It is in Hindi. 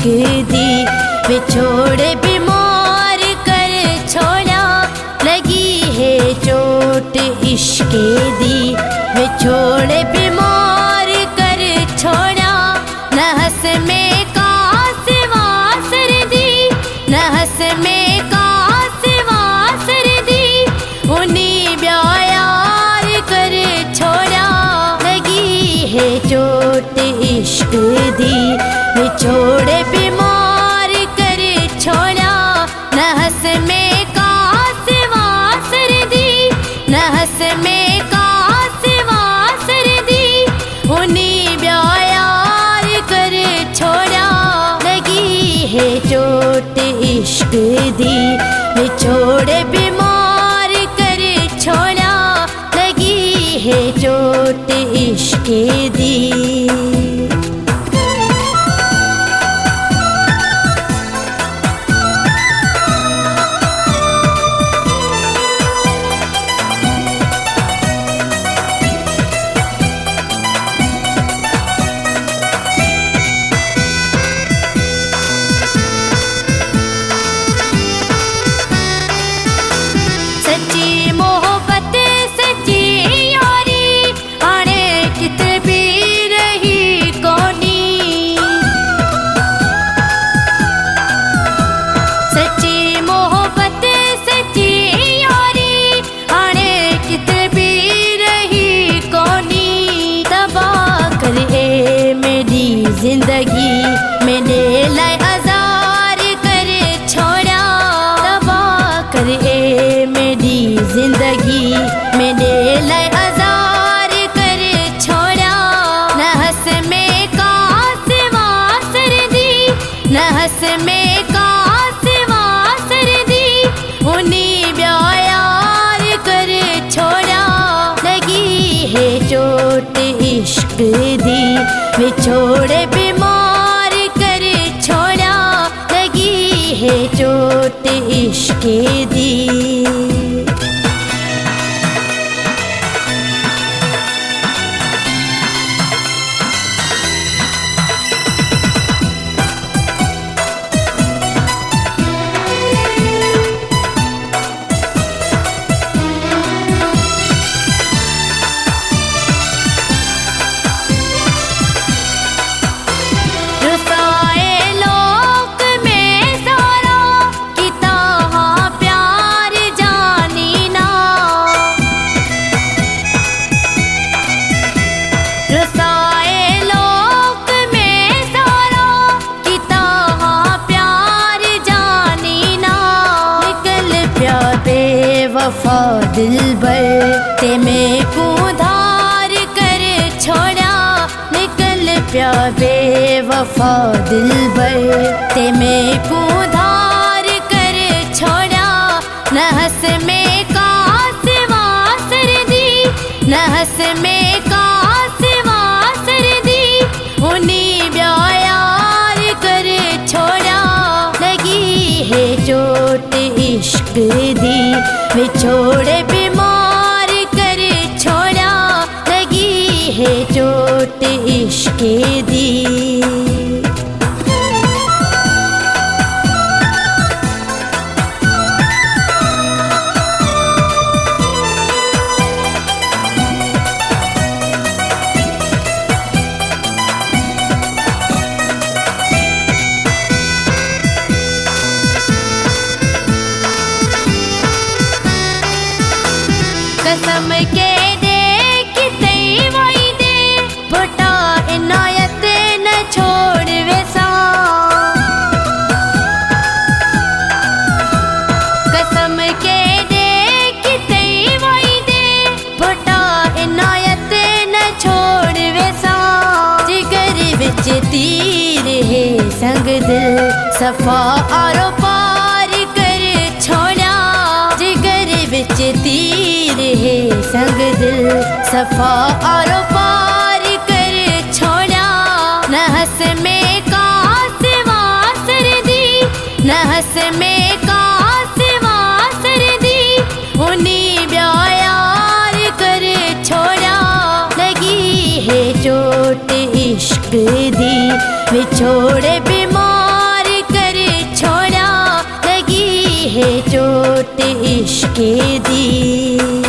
इश्क दी विछोड़े बीमार कर छोड़ा लगी है चोट इश्क दी विछोड़े बीमार कर छोड़ा न हंस में कासिवा सर दी न हंस में कासिवा सर दी उन्हीं ब्यायार कर छोड़ा लगी है चोट इश्क दी विछोड़े बीमार कर छोड़ा न हंस में कासिवा सर दी न हंस में कासिवा सर दी उन्हीं ब्यायार कर छोड़ा लगी है चोट इश्क दी विछोड़े बीमार कर छोड़ा लगी है चोट इश्क दी। जिंदगी मैंने लाए आज़ार कर छोड़ा तबा कर मेरी जिंदगी मैंने लाए आज़ार कर छोड़ा न हंस में कासिवा सर दी न हंस में कासिवा सर दी उन्हीं ब्यायार कर छोड़ा लगी है चोट इश्क दी विछोड़े बीमार कर छोड़ा लगी है चोट इश्क दी। वफा दिलबर ते में को धार कर छोड़ा निकल प्या बेवफा दिलबर ते में को धार कर छोड़ा न हंस में कासिवा सर दी न हंस में कासिवा सर दी उन्हीं ब्यायार कर छोड़ा लगी है चोट इश्क दी विछोड़े बीमार कर छोड़ा लगी है चोट इश्क दी। कसम के दे कि तई वाई दे भुटा इनायत न छोड़ वैसा कसम के दे कि तई वाई दे भुटा इनायत न छोड़ वैसा जिगर विच तीर है संग दिल सफा आरो पार कर छोड़ा जिगर विच तीर है संग दिल सफा आरो पार कर छोड़ा न हंस में कासिवा सर दी न हंस में कासिवा सर दी उन्हीं ब्यायार कर छोड़ा लगी है चोट इश्क दी विछोड़े बीमार जोत इश्के दी।